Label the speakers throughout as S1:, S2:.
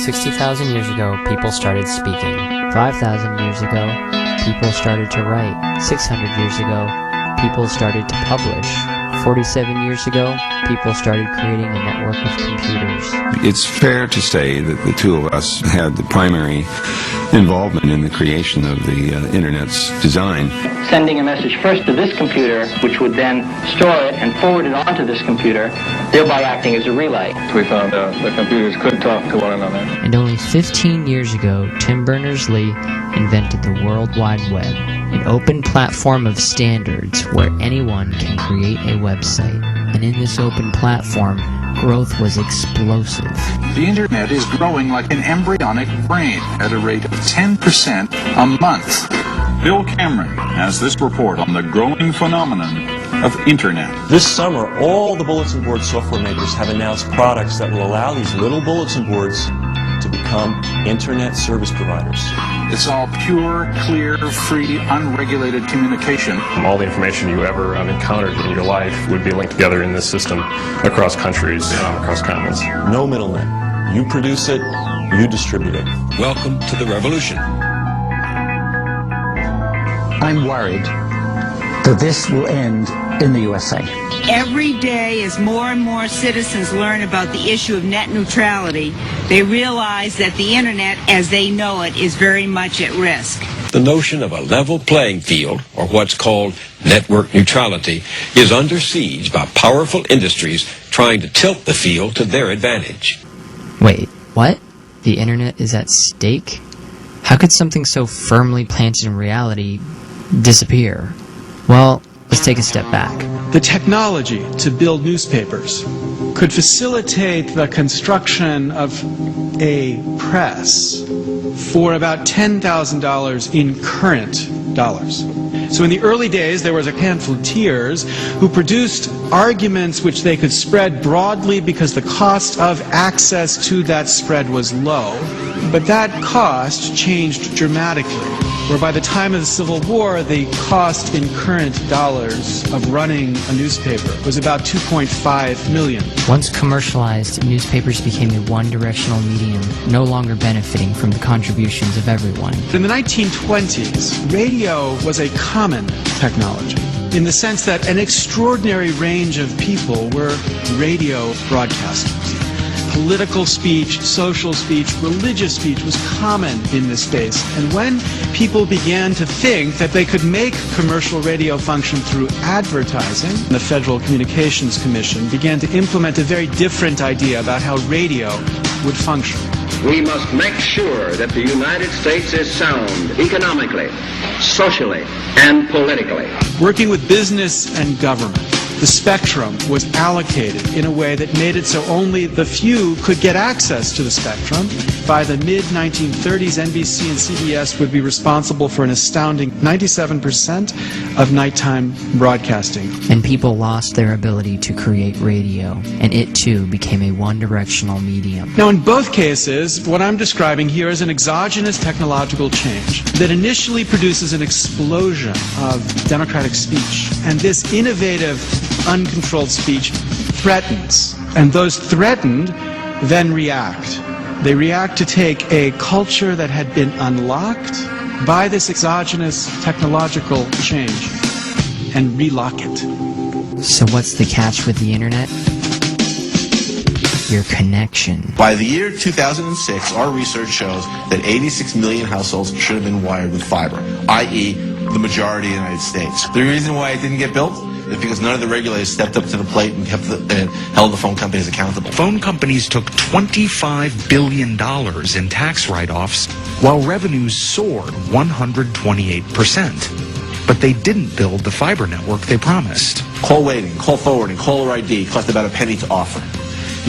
S1: 60,000 years ago, people started speaking. 5,000 years ago, people started to write. 600 years ago, people started to publish. 47 years ago, people started creating a network of computers.
S2: It's fair to say that the two of us had the primary involvement in the creation of the Internet's design.
S3: Sending a message first to this computer, which would then store it and forward it onto this computer, thereby acting as a relay.
S4: We found the computers could talk to one another.
S1: And only 15 years ago, Tim Berners-Lee invented the World Wide Web, an open platform of standards where anyone can create a website. And in this open platform, growth was explosive.
S5: The Internet is growing like an embryonic brain at a rate of 10% a month. Bill Cameron has this report on the growing phenomenon of Internet.
S6: This summer, all the bulletin board software makers have announced products that will allow these little bulletin boards to become Internet service providers.
S5: It's all pure, clear, free, unregulated communication.
S4: All the information you ever encountered in your life would be linked together in this system across countries, across continents.
S6: No middlemen. You produce it, you distribute it.
S7: Welcome to the revolution.
S8: I'm worried that this will end in the USA.
S9: Every day, as more and more citizens learn about the issue of net neutrality, they realize that the Internet, as they know it, is very much at risk.
S7: The notion of a level playing field, or what's called network neutrality, is under siege by powerful industries trying to tilt the field to their advantage.
S1: Wait, what? The Internet is at stake? How could something so firmly planted in reality disappear? Well, let's take a step back.
S10: The technology to build newspapers could facilitate the construction of a press for about $10,000 in current dollars. So in the early days, there was a pamphleteers who produced arguments which they could spread broadly because the cost of access to that spread was low. But that cost changed dramatically, where by the time of the Civil War, the cost in current dollars of running a newspaper was about $2.5 million.
S1: Once commercialized, newspapers became a one-directional medium, no longer benefiting from the contributions of everyone.
S10: In the 1920s, radio was a common technology, in the sense that an extraordinary range of people were radio broadcasters. Political speech, social speech, religious speech was common in this space. And when people began to think that they could make commercial radio function through advertising, the Federal Communications Commission began to implement a very different idea about how radio would function.
S11: We must make sure that the United States is sound economically, socially, and politically.
S10: Working with business and government, the spectrum was allocated in a way that made it so only the few could get access to the spectrum. By the mid-1930s, NBC and CBS would be responsible for an astounding 97% of nighttime broadcasting.
S1: And people lost their ability to create radio, and it too became a one-directional medium.
S10: Now, in both cases, what I'm describing here is an exogenous technological change that initially produces an explosion of democratic speech. And this innovative, uncontrolled speech threatens. And those threatened then react. They react to take a culture that had been unlocked by this exogenous technological change and relock it.
S1: So what's the catch with the Internet? Your connection.
S12: By the year 2006, our research shows that 86 million households should have been wired with fiber, i.e., the majority of the United States. The reason why it didn't get built is because none of the regulators stepped up to the plate and held the phone companies accountable.
S13: Phone companies took $25 billion in tax write-offs, while revenues soared 128%. But they didn't build the fiber network they promised.
S12: Call waiting, call forwarding, caller ID cost about a penny to offer.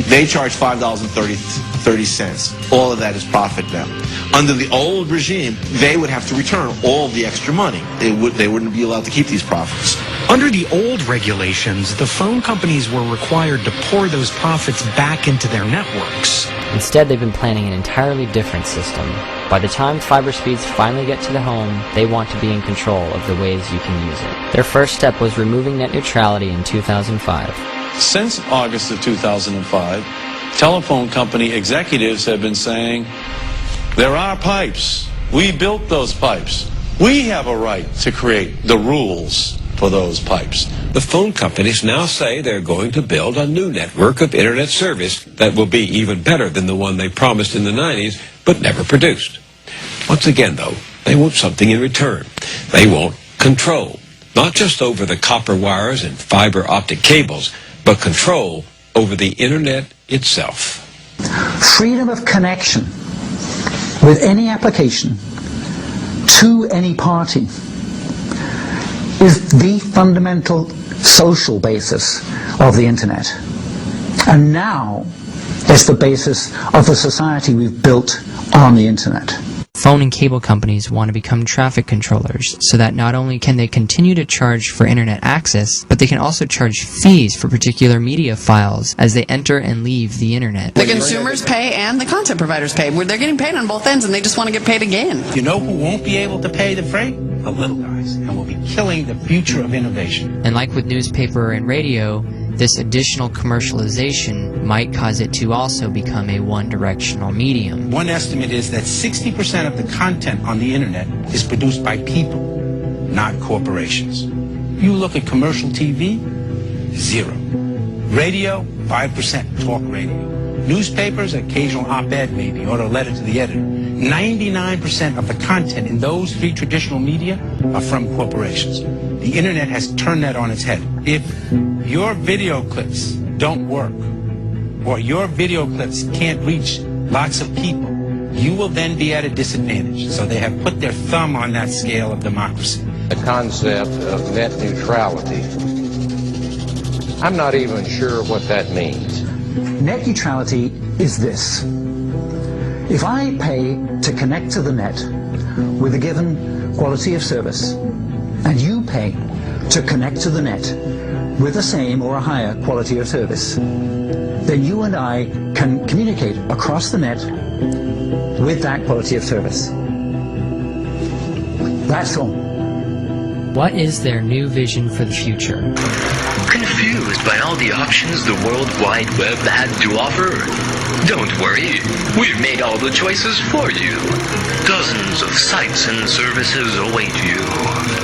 S12: They charge $5.30. All of that is profit now. Under the old regime, they would have to return all of the extra money. They wouldn't be allowed to keep these profits.
S13: Under the old regulations, the phone companies were required to pour those profits back into their networks.
S1: Instead, they've been planning an entirely different system. By the time fiber speeds finally get to the home, they want to be in control of the ways you can use it. Their first step was removing net neutrality in 2005.
S6: Since August of 2005,
S5: telephone company executives have been saying, there are pipes. We built those pipes. We have a right to create the rules for those pipes.
S7: The phone companies now say they're going to build a new network of internet service that will be even better than the one they promised in the 90s, but never produced. Once again, though, they want something in return. They want control, not just over the copper wires and fiber optic cables, but control over the internet itself.
S8: Freedom of connection with any application to any party is the fundamental social basis of the internet. And now it's the basis of the society we've built on the internet.
S1: Phone and cable companies want to become traffic controllers so that not only can they continue to charge for internet access, but they can also charge fees for particular media files as they enter and leave the internet.
S14: The consumers pay and the content providers pay. They're getting paid on both ends and they just want to get paid again.
S15: You know who won't be able to pay the freight? The little guys, and will be killing the future of innovation.
S1: And like with newspaper and radio, this additional commercialization might cause it to also become a one-directional medium.
S15: One estimate is that 60% of the content on the internet is produced by people, not corporations. You look at commercial TV, 0. Radio, 5% talk radio. Newspapers, occasional op-ed maybe, or a letter to the editor. 99% of the content in those three traditional media are from corporations. The internet has turned that on its head. If your video clips don't work, or your video clips can't reach lots of people, you will then be at a disadvantage. So they have put their thumb on that scale of democracy.
S11: The concept of net neutrality, I'm not even sure what that means.
S8: Net neutrality is this. If I pay to connect to the net with a given quality of service, and you pay to connect to the net with the same or a higher quality of service, then you and I can communicate across the net with that quality of service. That's all.
S1: What is their new vision for the future?
S16: Confused by all the options the World Wide Web had to offer? Don't worry, we've made all the choices for you. Dozens of sites and services await you.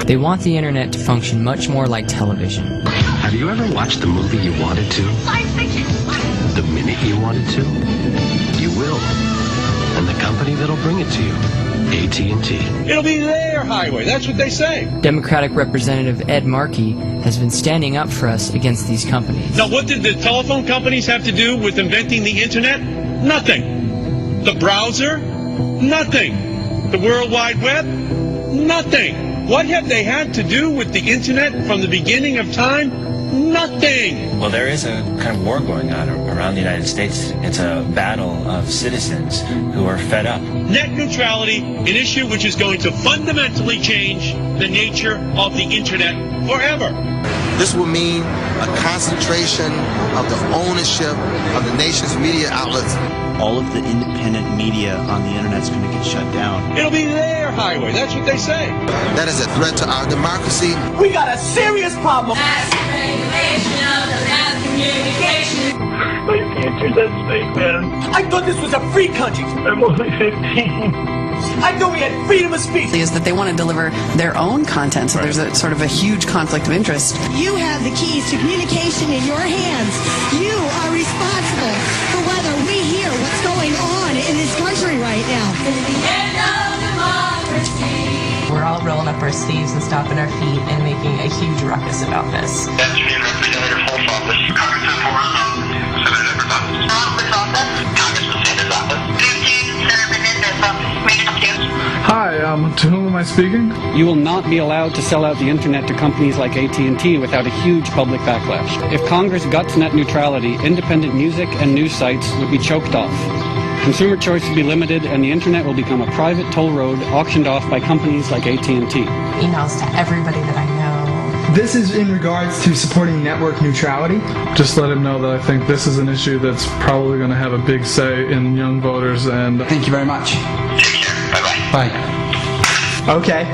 S1: They want the internet to function much more like television.
S16: Have you ever watched the movie you wanted to? Science fiction. The minute you wanted to? You will. And the company that'll bring it to you, AT&T.
S17: It'll be their highway, that's what they say.
S1: Democratic Representative Ed Markey has been standing up for us against these companies.
S17: Now, what did the telephone companies have to do with inventing the internet? Nothing. The browser? Nothing. The World Wide Web? Nothing. What have they had to do with the internet from the beginning of time? Nothing.
S18: Well, there is a kind of war going on around the United States. It's a battle of citizens who are fed up.
S17: Net neutrality, an issue which is going to fundamentally change the nature of the internet forever.
S19: This will mean a concentration of the ownership of the nation's media outlets.
S20: All of the independent media on the internet is going to get shut down.
S17: It'll be their highway, that's what they say.
S19: That is a threat to our democracy.
S17: We got a serious problem.
S21: I can't do that thing, man.
S17: I thought this was a free country.
S21: I'm only 15.
S17: I thought we had freedom of speech.
S14: Is that they want to deliver their own content, so there's a sort of a huge conflict of interest.
S22: You have the keys to communication in your hands. You are responsible for whether we hear what's going on in this country right now.
S23: We're all rolling up our sleeves and stomping our feet and making a huge ruckus about this.
S24: That's me, Representative Holt's office. Congressman Warren's office. Senator Edwards' office. Congressman's office. Congressman Sanders' office. Senator Menendez's office.
S25: Hi, to whom am I speaking?
S26: You will not be allowed to sell out the internet to companies like AT&T without a huge public backlash. If Congress guts net neutrality, independent music and news sites would be choked off. Consumer choice will be limited, and the internet will become a private toll road auctioned off by companies like AT&T.
S23: Emails to everybody that I know.
S25: This is in regards to supporting network neutrality. Just let him know that I think this is an issue that's probably going to have a big say in young voters. And
S27: thank you very much.
S24: Take care. Bye-bye.
S27: Bye.
S25: Okay.